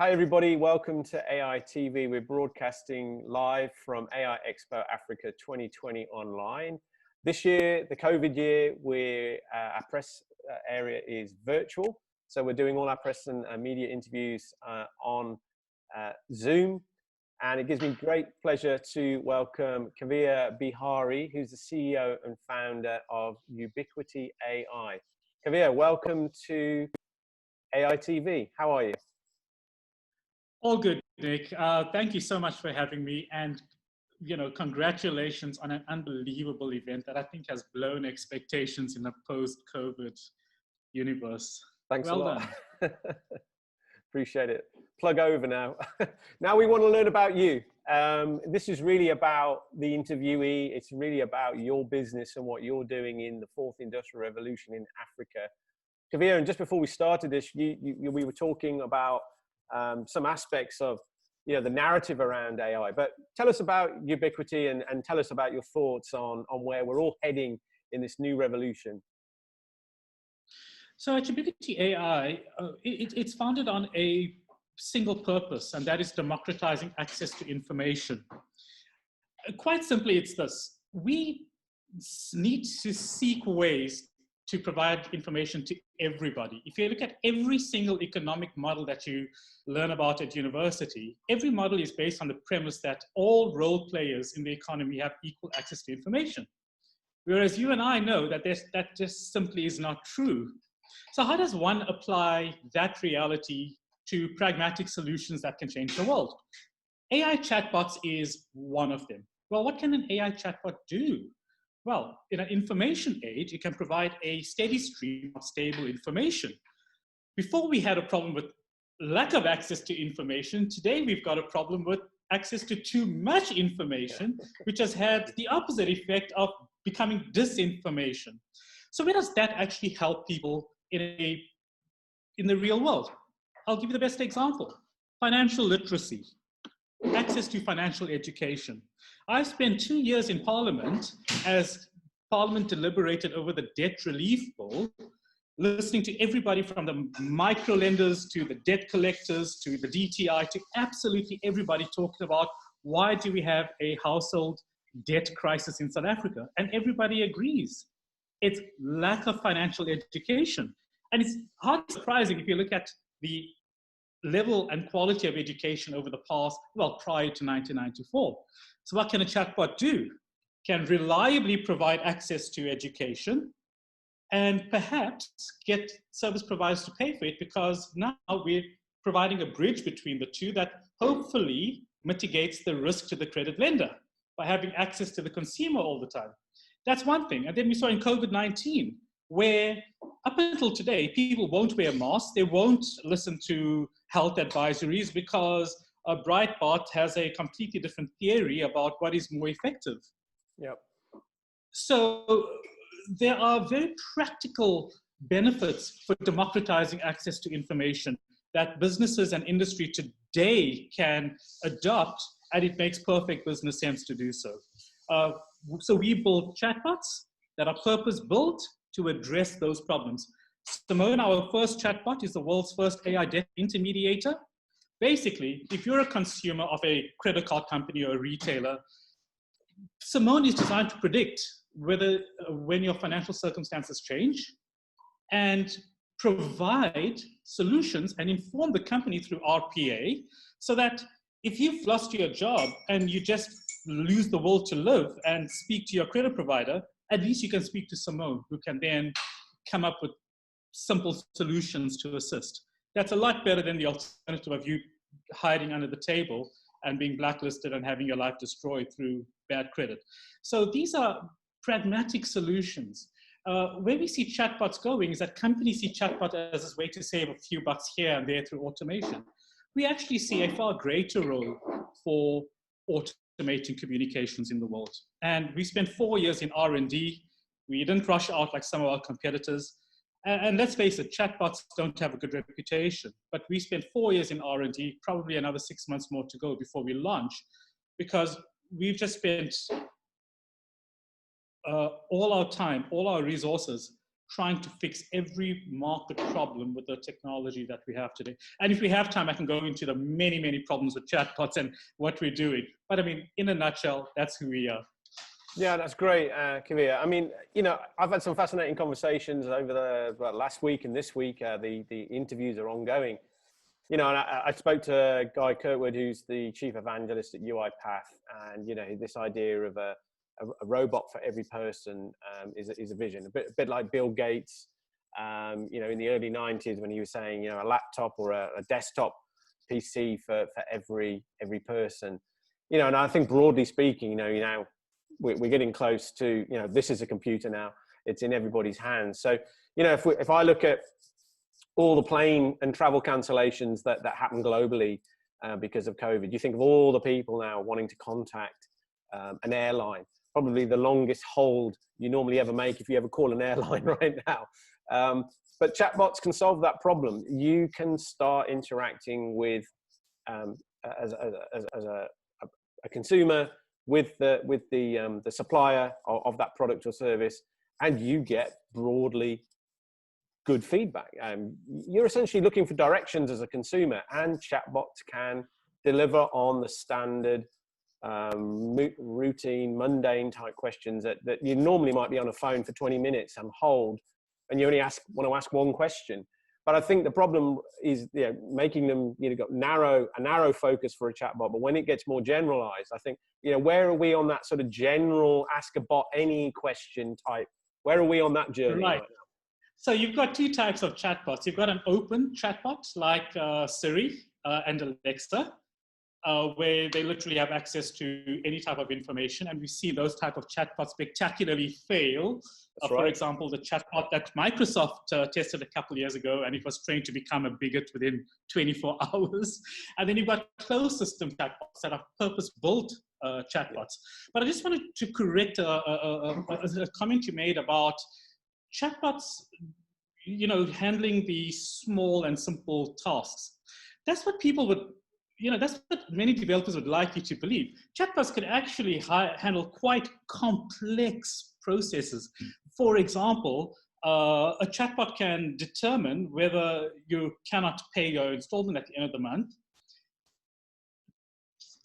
Hi everybody, welcome to AI TV. We're broadcasting live from AI Expo Africa 2020 online. This year, the COVID year, our press area is virtual. So we're doing all our press and media interviews on Zoom. And it gives me great pleasure to welcome Kaveer Beharee, who's the CEO and founder of Ubiquity AI. Kaveer, welcome to AI TV. How are you? All good, Nick. Thank you so much for having me. And, congratulations on an unbelievable event that I think has blown expectations in a post-COVID universe. Thanks well a lot. Done. Appreciate it. Plug over now. Now we want to learn about you. This is really about the interviewee. It's really about your business and what you're doing in the fourth industrial revolution in Africa. Kaveer, and just before we started this, we were talking about some aspects of the narrative around AI, but tell us about Ubiquity and tell us about your thoughts on where we're all heading in this new revolution. So at Ubiquity AI, it's founded on a single purpose, and that is democratizing access to information. Quite simply, it's this. We need to seek ways to provide information to everybody. If you look at every single economic model that you learn about at university, every model is based on the premise that all role players in the economy have equal access to information. Whereas you and I know that that just simply is not true. So how does one apply that reality to pragmatic solutions that can change the world? AI chatbots is one of them. Well, what can an AI chatbot do? Well, in an information age, it can provide a steady stream of stable information. Before we had a problem with lack of access to information, today we've got a problem with access to too much information, which has had the opposite effect of becoming disinformation. So where does that actually help people in the real world? I'll give you the best example. Financial literacy, access to financial education. I spent 2 years in Parliament as Parliament deliberated over the debt relief bill, listening to everybody from the micro lenders to the debt collectors to the DTI to absolutely everybody talking about why do we have a household debt crisis in South Africa? And everybody agrees. It's lack of financial education. And it's hardly surprising if you look at the level and quality of education over the past, well, prior to 1994. So what can a chatbot do? Can reliably provide access to education and perhaps get service providers to pay for it, because now we're providing a bridge between the two that hopefully mitigates the risk to the credit lender by having access to the consumer all the time. That's one thing. And then we saw in COVID-19, where up until today, people won't wear masks, they won't listen to health advisories because a Breitbart has a completely different theory about what is more effective. Yep. So there are very practical benefits for democratizing access to information that businesses and industry today can adopt, and it makes perfect business sense to do so. So we build chatbots that are purpose-built to address those problems. Simone, our first chatbot, is the world's first AI debt intermediator. Basically, if you're a consumer of a credit card company or a retailer, Simone is designed to predict when your financial circumstances change and provide solutions and inform the company through RPA, so that if you've lost your job and you just lose the will to live and speak to your credit provider, at least you can speak to Simone, who can then come up with simple solutions to assist. That's a lot better than the alternative of you hiding under the table and being blacklisted and having your life destroyed through bad credit. So these are pragmatic solutions. Where we see chatbots going is that companies see chatbot as a way to save a few bucks here and there through automation. We actually see a far greater role for automating communications in the world. And we spent 4 years in R&D. We didn't rush out like some of our competitors. And let's face it, chatbots don't have a good reputation, but we spent 4 years in R&D, probably another 6 months more to go before we launch, because we've just spent all our time, all our resources trying to fix every market problem with the technology that we have today. And if we have time, I can go into the many, many problems with chatbots and what we're doing. But I mean, in a nutshell, that's who we are. Yeah, that's great, Kaveer. I mean, you know, I've had some fascinating conversations over the last week and this week. The interviews are ongoing. You know, and I spoke to Guy Kirkwood, who's the chief evangelist at UiPath, and you know, this idea of a robot for every person is a vision, a bit like Bill Gates. You know, in the early '90s, when he was saying, you know, a laptop or a desktop PC for every person. You know, and I think broadly speaking, you know, we're getting close to, you know, this is a computer now. It's in everybody's hands. So, you know, if I look at all the plane and travel cancellations that happen globally because of COVID, you think of all the people now wanting to contact an airline, probably the longest hold you normally ever make if you ever call an airline right now. But chatbots can solve that problem. You can start interacting with, as a consumer, with the supplier of that product or service, and you get broadly good feedback. You're essentially looking for directions as a consumer, and chatbots can deliver on the standard, routine, mundane type questions that you normally might be on a phone for 20 minutes and hold, and you only want to ask one question. But I think the problem is, you know, making them, you know, got a narrow focus for a chatbot. But when it gets more generalized, I think, you know, where are we on that sort of general ask a bot any question type? Where are we on that journey right now? So you've got two types of chatbots. You've got an open chatbot like Siri and Alexa, where they literally have access to any type of information. And we see those type of chatbots spectacularly fail. For example, the chatbot that Microsoft tested a couple of years ago, and it was trained to become a bigot within 24 hours. And then you've got closed system chatbots that are purpose-built chatbots. But I just wanted to correct a comment you made about chatbots, you know, handling the small and simple tasks. That's what people would, you know, that's what many developers would like you to believe. Chatbots can actually handle quite complex processes. For example, a chatbot can determine whether you cannot pay your installment at the end of the month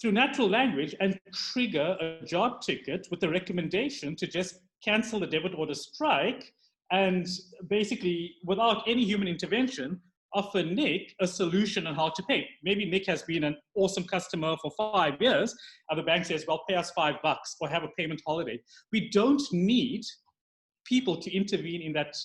through natural language and trigger a job ticket with a recommendation to just cancel the debit order strike, and basically, without any human intervention, offer Nick a solution on how to pay. Maybe Nick has been an awesome customer for 5 years, and the bank says, well, pay us $5 or have a payment holiday. We don't need people to intervene in that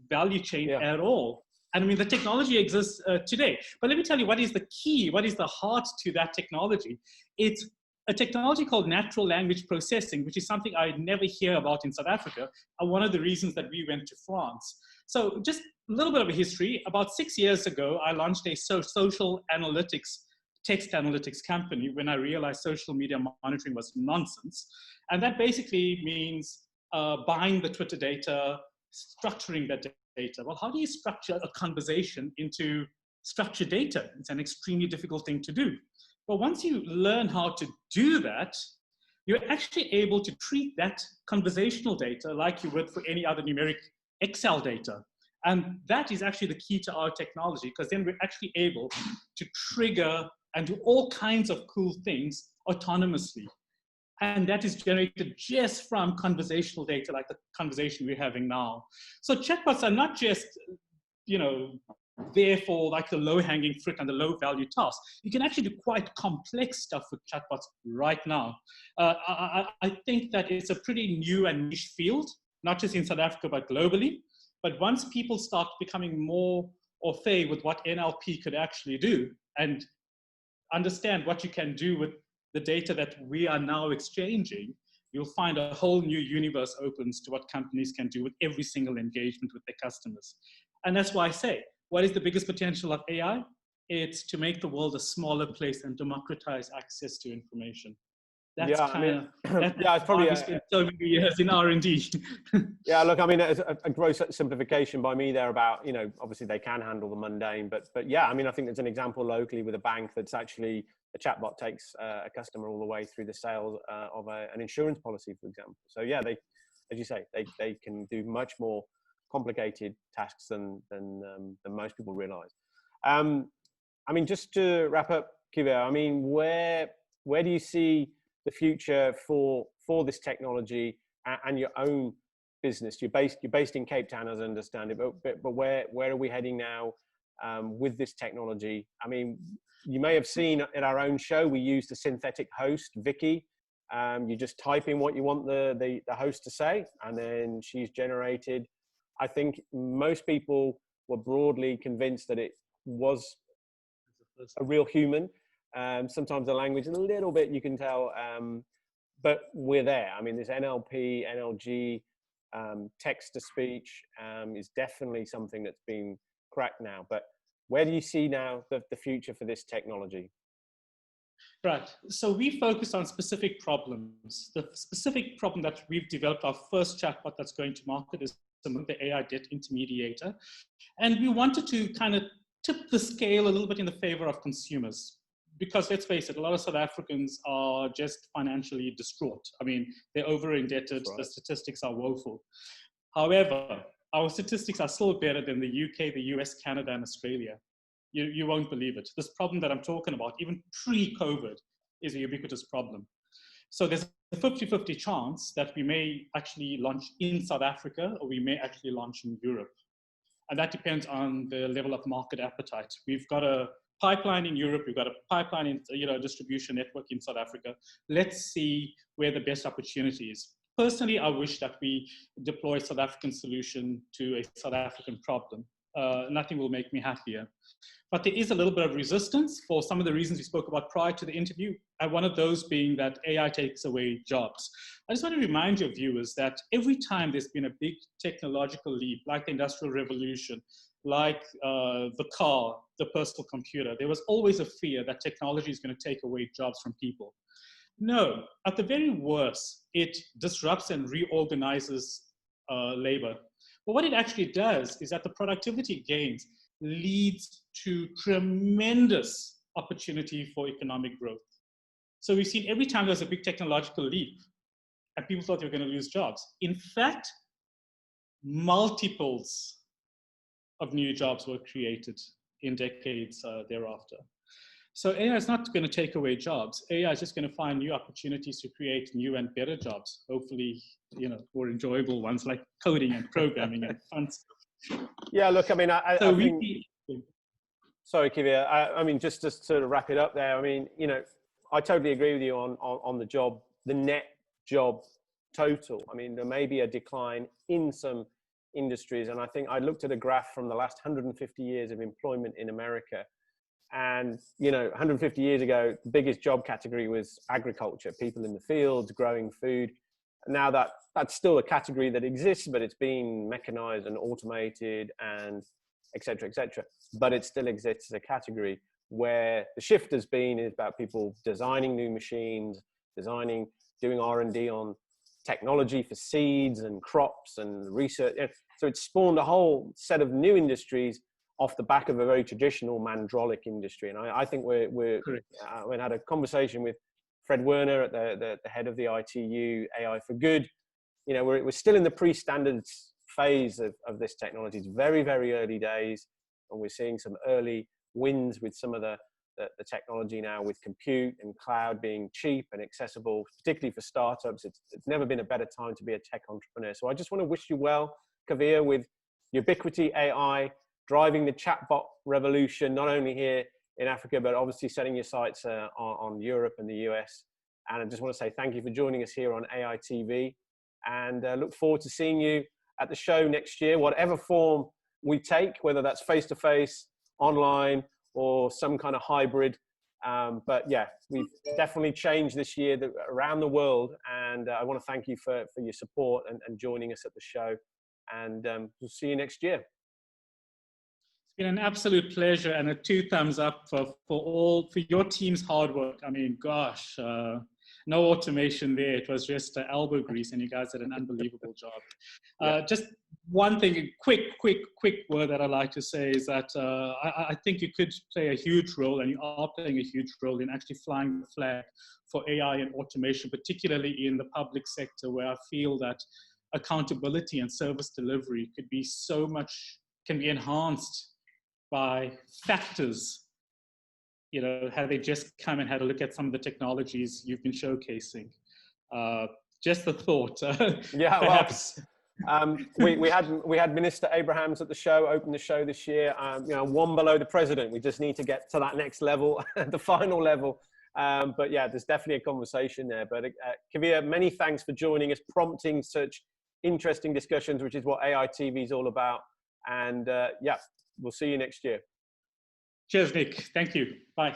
value chain at all. And I mean, the technology exists today. But let me tell you what is the key, what is the heart to that technology. It's a technology called natural language processing, which is something I never hear about in South Africa, and one of the reasons that we went to France. So just a little bit of a history. About 6 years ago, I launched a social analytics, text analytics company when I realized social media monitoring was nonsense. And that basically means buying the Twitter data, structuring that data. Well, how do you structure a conversation into structured data? It's an extremely difficult thing to do. But once you learn how to do that, you're actually able to treat that conversational data like you would for any other numeric Excel data. And that is actually the key to our technology, because then we're actually able to trigger and do all kinds of cool things autonomously. And that is generated just from conversational data, like the conversation we're having now. So chatbots are not just, you know, there for like the low-hanging fruit and the low-value tasks. You can actually do quite complex stuff with chatbots right now. I think that it's a pretty new and niche field, not just in South Africa, but globally. But once people start becoming more au fait with what NLP could actually do and understand what you can do with the data that we are now exchanging, you'll find a whole new universe opens to what companies can do with every single engagement with their customers. And that's why I say, what is the biggest potential of AI? It's to make the world a smaller place and democratize access to information. That's it's probably we spent so many years in R&D. Yeah, look, I mean, a gross simplification by me there about, you know, obviously they can handle the mundane, but yeah, I mean, I think there's an example locally with a bank that's actually, a chatbot takes a customer all the way through the sales of an insurance policy, for example. So yeah, they, as you say, they can do much more complicated tasks than most people realize. I mean, just to wrap up, Kaveer, I mean, where do you see the future for this technology and your own business? You're based in Cape Town, as I understand it, but where are we heading now with this technology? I mean, you may have seen in our own show, we used a synthetic host, Vicky. You just type in what you want the host to say, and then she's generated. I think most people were broadly convinced that it was a real human. Sometimes the language, a little bit, you can tell, but we're there. I mean, this NLP, NLG, text to speech is definitely something that's been cracked now. But where do you see now the future for this technology? Right. So we focused on specific problems. The specific problem that we've developed, our first chatbot that's going to market, is the AI debt intermediator. And we wanted to kind of tip the scale a little bit in the favor of consumers. Because let's face it, a lot of South Africans are just financially distraught. I mean, they're over indebted. Right. The statistics are woeful. However, our statistics are still better than the UK, the US, Canada, and Australia. You won't believe it. This problem that I'm talking about, even pre-COVID, is a ubiquitous problem. So there's a 50-50 chance that we may actually launch in South Africa, or we may actually launch in Europe. And that depends on the level of market appetite. We've got a pipeline in Europe, we've got a pipeline in distribution network in South Africa. Let's see where the best opportunity is. Personally, I wish that we deploy a South African solution to a South African problem. Nothing will make me happier. But there is a little bit of resistance for some of the reasons we spoke about prior to the interview, and one of those being that AI takes away jobs. I just want to remind your viewers that every time there's been a big technological leap, like the Industrial Revolution, like the car, the personal computer, there was always a fear that technology is going to take away jobs from people. No, at the very worst, it disrupts and reorganizes labor. But what it actually does is that the productivity gains leads to tremendous opportunity for economic growth. So we've seen every time there's a big technological leap and people thought they were going to lose jobs. In fact, multiples of new jobs were created in decades thereafter. So AI is not going to take away jobs. AI is just going to find new opportunities to create new and better jobs. Hopefully, more enjoyable ones like coding and programming and fun stuff. Yeah, look, I mean, I think, sorry, Kaveer. I mean, just to sort of wrap it up there. I mean, I totally agree with you on the net job total. I mean, there may be a decline in some industries, and I think I looked at a graph from the last 150 years of employment in America. And, 150 years ago, the biggest job category was agriculture, people in the fields growing food. Now that's still a category that exists, but it's been mechanized and automated and et cetera, et cetera. But it still exists as a category. Where the shift has been is about people designing new machines, doing R&D on technology for seeds and crops and research. So it's spawned a whole set of new industries off the back of a very traditional mandrolic industry. And I think we had a conversation with Fred Werner at the head of the ITU, AI for Good. We're still in the pre-standards phase of this technology. It's very, very early days, and we're seeing some early wins with some of the technology now, with compute and cloud being cheap and accessible, particularly for startups. It's never been a better time to be a tech entrepreneur. So I just want to wish you well, Kaveer, with Ubiquity AI, driving the chatbot revolution, not only here in Africa, but obviously setting your sights on Europe and the US. And I just want to say thank you for joining us here on AI TV, and look forward to seeing you at the show next year, whatever form we take, whether that's face-to-face, online, or some kind of hybrid. But yeah, we've definitely changed this year around the world. And I want to thank you for your support and joining us at the show. And we'll see you next year. It's been an absolute pleasure, and a 2 thumbs up for your team's hard work. I mean, gosh, no automation there. It was just elbow grease, and you guys did an unbelievable job. Yeah. Just one thing, quick word that I'd like to say is that I think you could play a huge role, and you are playing a huge role in actually flying the flag for AI and automation, particularly in the public sector, where I feel that accountability and service delivery could be so much, can be enhanced by factors, had they just come and had a look at some of the technologies you've been showcasing. Just the thought, yeah, perhaps. Well, we had Minister Abrahams at the show, opened the show this year. One below the president. We just need to get to that next level, the final level. But yeah, there's definitely a conversation there. But Kaveer, many thanks for joining us, prompting such interesting discussions, which is what AI TV is all about. And yeah, we'll see you next year. Cheers, Nick. Thank you. Bye.